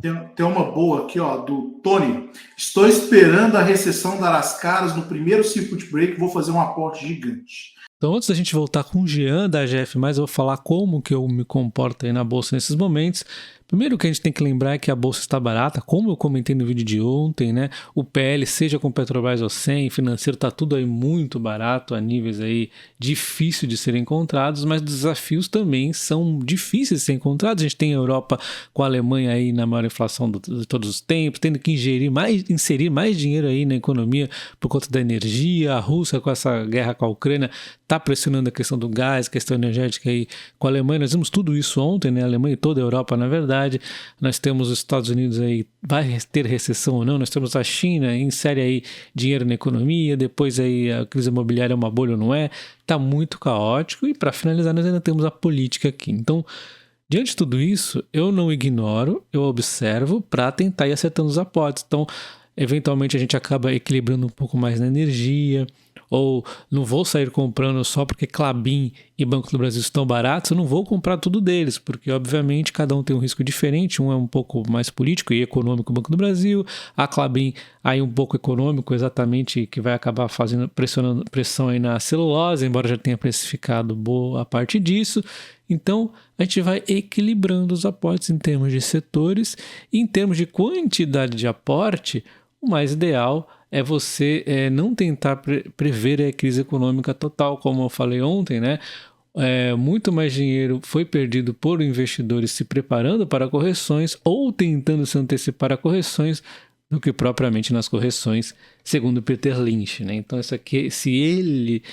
Tem uma boa aqui, ó, do Tony. Estou esperando a recessão dar as caras no primeiro circuit break, vou fazer um aporte gigante. Então, antes da gente voltar com o Jean da GF+, eu vou falar como que eu me comporto aí na bolsa nesses momentos. Primeiro que a gente tem que lembrar é que a bolsa está barata, como eu comentei no vídeo de ontem, né? O PL, seja com Petrobras ou sem, financeiro, tá tudo aí muito barato, a níveis aí difícil de serem encontrados, mas desafios também são difíceis de ser encontrados. A gente tem a Europa com a Alemanha aí na maior inflação de todos os tempos, tendo que inserir mais dinheiro aí na economia por conta da energia, a Rússia com essa guerra com a Ucrânia está pressionando a questão do gás, questão energética aí com a Alemanha. Nós vimos tudo isso ontem, né? A Alemanha e toda a Europa, na verdade. Nós temos os Estados Unidos aí, vai ter recessão ou não, nós temos a China, insere aí dinheiro na economia, depois aí a crise imobiliária é uma bolha ou não é, tá muito caótico, e para finalizar nós ainda temos a política aqui. Então, diante de tudo isso, eu não ignoro, eu observo para tentar ir acertando os aportes. Então, eventualmente a gente acaba equilibrando um pouco mais na energia, ou não vou sair comprando só porque Klabin e Banco do Brasil estão baratos, eu não vou comprar tudo deles, porque obviamente cada um tem um risco diferente, um é um pouco mais político e econômico, o Banco do Brasil, a Klabin aí um pouco econômico, exatamente, que vai acabar fazendo pressão aí na celulose, embora já tenha precificado boa parte disso. Então, a gente vai equilibrando os aportes em termos de setores e em termos de quantidade de aporte. O mais ideal é você não tentar prever a crise econômica total, como eu falei ontem, né? Muito mais dinheiro foi perdido por investidores se preparando para correções ou tentando se antecipar a correções do que propriamente nas correções, segundo Peter Lynch, né? Então, isso aqui, se ele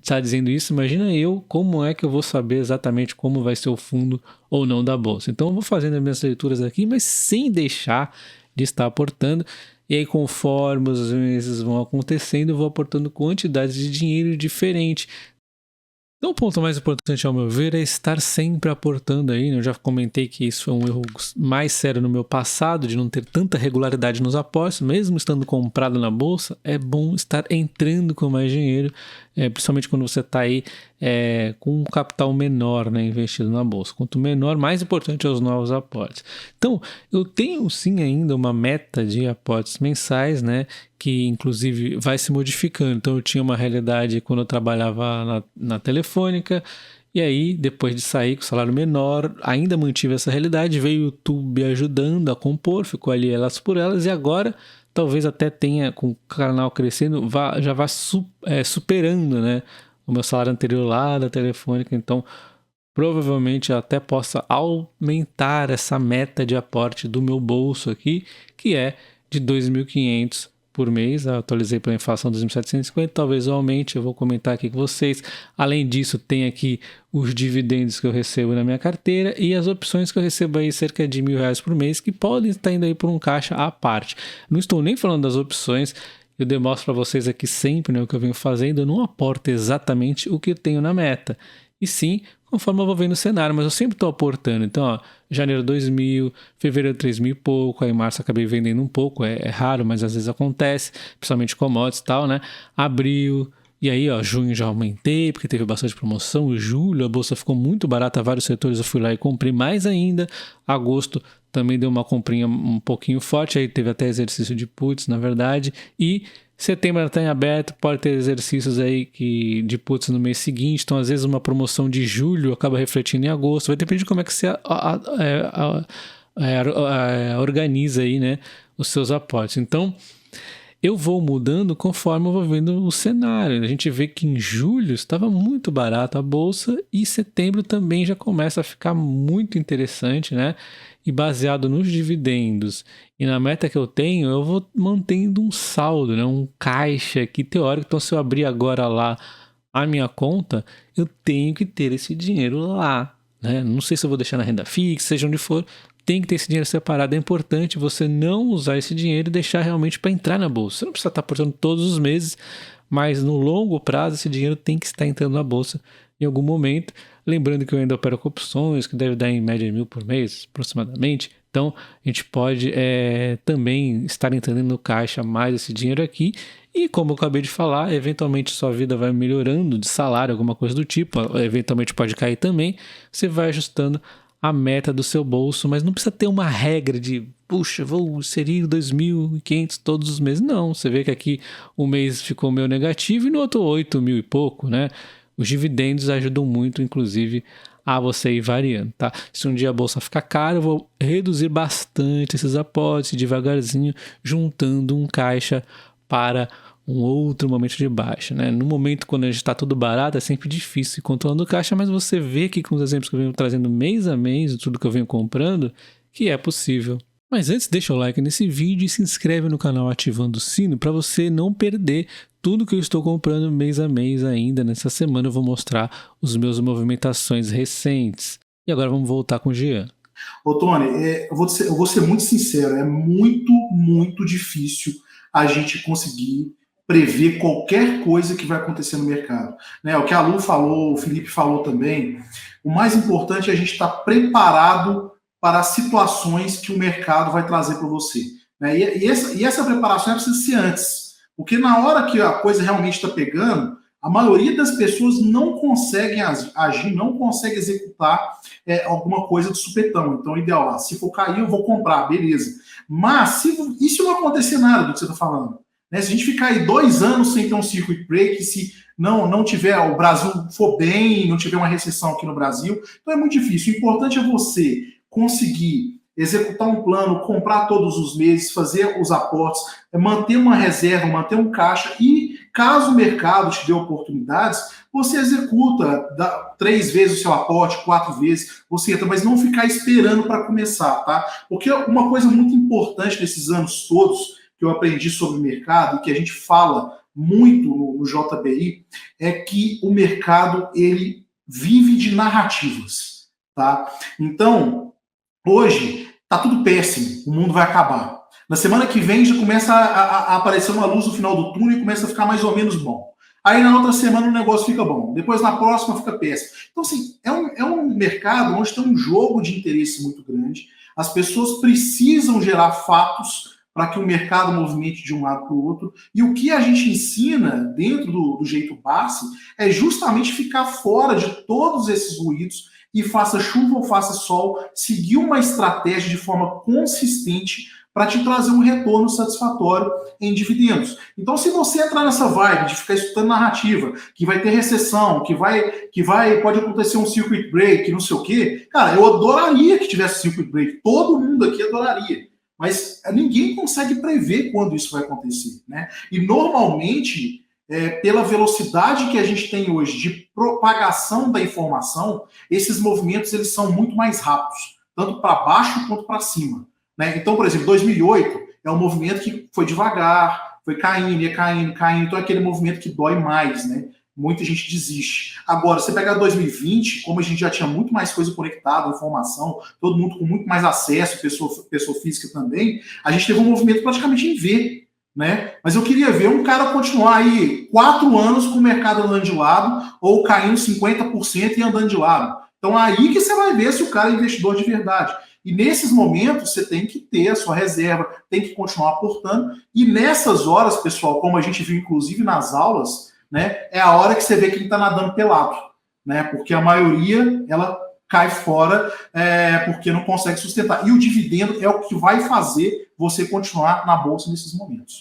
está dizendo isso, imagina eu, como é que eu vou saber exatamente como vai ser o fundo ou não da bolsa. Então, eu vou fazendo as minhas leituras aqui, mas sem deixar de estar aportando. E aí, conforme os meses vão acontecendo, eu vou aportando quantidades de dinheiro diferente. Então, o ponto mais importante, ao meu ver, é estar sempre aportando aí, né? Eu já comentei que isso foi um erro mais sério no meu passado, de não ter tanta regularidade nos aportes, mesmo estando comprado na bolsa. É bom estar entrando com mais dinheiro, principalmente quando você está aí com um capital menor, né, investido na bolsa. Quanto menor, mais importante é os novos aportes. Então, eu tenho sim ainda uma meta de aportes mensais, né, que inclusive vai se modificando. Então, eu tinha uma realidade quando eu trabalhava na Telefônica, e aí, depois de sair com salário menor, ainda mantive essa realidade, veio o YouTube ajudando a compor, ficou ali elas por elas, e agora talvez até tenha, com o canal crescendo, já vá superando, né, o meu salário anterior lá da Telefônica. Então, provavelmente eu até possa aumentar essa meta de aporte do meu bolso aqui, que é de 2.500 por mês. Eu atualizei pela inflação 2.750, talvez eu aumente, eu vou comentar aqui com vocês. Além disso, tem aqui os dividendos que eu recebo na minha carteira e as opções que eu recebo aí, cerca de R$1.000 por mês, que podem estar indo aí por um caixa à parte. Não estou nem falando das opções, eu demonstro para vocês aqui sempre, né, o que eu venho fazendo. Eu não aporto exatamente o que eu tenho na meta, e sim conforme eu vou vendo o cenário, mas eu sempre estou aportando. Então, ó, janeiro 2.000, fevereiro 3.000 e pouco, aí março acabei vendendo um pouco, é raro, mas às vezes acontece, principalmente commodities e tal, né? Abril, e aí, ó, junho já aumentei, porque teve bastante promoção. Julho a bolsa ficou muito barata, vários setores eu fui lá e comprei mais ainda. Agosto também deu uma comprinha um pouquinho forte, aí teve até exercício de puts, na verdade, e setembro está em aberto, pode ter exercícios aí de puts no mês seguinte, então às vezes uma promoção de julho acaba refletindo em agosto, vai depender de como é que você organiza aí, né, os seus aportes. Então, eu vou mudando conforme eu vou vendo o cenário. A gente vê que em julho estava muito barato a bolsa e setembro também já começa a ficar muito interessante, né? E baseado nos dividendos e na meta que eu tenho, eu vou mantendo um saldo, né? Um caixa aqui teórico. Então, se eu abrir agora lá a minha conta, eu tenho que ter esse dinheiro lá, né? Não sei se eu vou deixar na renda fixa, seja onde for, tem que ter esse dinheiro separado. É importante você não usar esse dinheiro e deixar realmente para entrar na bolsa. Você não precisa estar aportando todos os meses, mas no longo prazo esse dinheiro tem que estar entrando na bolsa em algum momento. Lembrando que eu ainda opero com opções, que deve dar em média 1.000 por mês, aproximadamente. Então, a gente pode também estar entrando no caixa mais esse dinheiro aqui. E como eu acabei de falar, eventualmente sua vida vai melhorando de salário, alguma coisa do tipo. Eventualmente pode cair também. Você vai ajustando a meta do seu bolso, mas não precisa ter uma regra de, puxa, vou inserir 2.500 todos os meses. Não, você vê que aqui um mês ficou meio negativo e no outro 8.000 e pouco, né? Os dividendos ajudam muito, inclusive, a você ir variando, tá? Se um dia a bolsa ficar cara, eu vou reduzir bastante esses aportes devagarzinho, juntando um caixa para um outro momento de baixa, né? No momento quando a gente está tudo barato, é sempre difícil ir controlando caixa, mas você vê aqui com os exemplos que eu venho trazendo mês a mês, tudo que eu venho comprando, que é possível. Mas antes, deixa o like nesse vídeo e se inscreve no canal ativando o sino para você não perder tudo que eu estou comprando mês a mês ainda. Nessa semana eu vou mostrar os meus movimentações recentes. E agora vamos voltar com o Jean. Ô Tony, eu vou ser muito sincero, é muito difícil a gente conseguir prever qualquer coisa que vai acontecer no mercado. Né? O que a Lu falou, o Felipe falou também, o mais importante é a gente estar preparado para as situações que o mercado vai trazer para você. Né? E essa preparação precisa ser antes, porque na hora que a coisa realmente está pegando, a maioria das pessoas não conseguem agir, não consegue executar alguma coisa de supetão. Então, ideal, se for cair, eu vou comprar, beleza. Mas, e se não acontecer nada do que você está falando? Né? Se a gente ficar aí 2 anos sem ter um circuit break, se não tiver, o Brasil for bem, não tiver uma recessão aqui no Brasil, então é muito difícil. O importante é você conseguir executar um plano, comprar todos os meses, fazer os aportes, manter uma reserva, manter um caixa e, caso o mercado te dê oportunidades, você executa 3 vezes o seu aporte, 4 vezes, você entra, mas não ficar esperando para começar, tá? Porque uma coisa muito importante nesses anos todos que eu aprendi sobre o mercado e que a gente fala muito no JBI é que o mercado ele vive de narrativas, tá? Então, hoje tá tudo péssimo, o mundo vai acabar. Na semana que vem já começa a aparecer uma luz no final do túnel e começa a ficar mais ou menos bom. Aí na outra semana o negócio fica bom, depois na próxima fica péssimo. Então, assim, é um mercado onde tem um jogo de interesse muito grande, as pessoas precisam gerar fatos para que o mercado movimente de um lado para o outro, e o que a gente ensina dentro do jeito Barsi é justamente ficar fora de todos esses ruídos e faça chuva ou faça sol, seguir uma estratégia de forma consistente para te trazer um retorno satisfatório em dividendos. Então, se você entrar nessa vibe de ficar escutando narrativa, que vai ter recessão, pode acontecer um circuit break, não sei o quê, cara, eu adoraria que tivesse circuit break, todo mundo aqui adoraria, mas ninguém consegue prever quando isso vai acontecer, né? E normalmente, pela velocidade que a gente tem hoje de propagação da informação, esses movimentos eles são muito mais rápidos, tanto para baixo quanto para cima. Né? Então, por exemplo, 2008 é um movimento que foi devagar, foi caindo, ia caindo, então é aquele movimento que dói mais, né? Muita gente desiste. Agora, você pegar 2020, como a gente já tinha muito mais coisa conectada, informação, todo mundo com muito mais acesso, pessoa física também, a gente teve um movimento praticamente em V, né? Mas eu queria ver um cara continuar aí 4 anos com o mercado andando de lado, ou caindo 50% e andando de lado. Então aí que você vai ver se o cara é investidor de verdade. E nesses momentos você tem que ter a sua reserva, tem que continuar aportando. E nessas horas, pessoal, como a gente viu inclusive nas aulas, né, é a hora que você vê quem está nadando pelado, né? Porque a maioria ela cai fora porque não consegue sustentar. E o dividendo é o que vai fazer você continuar na bolsa nesses momentos.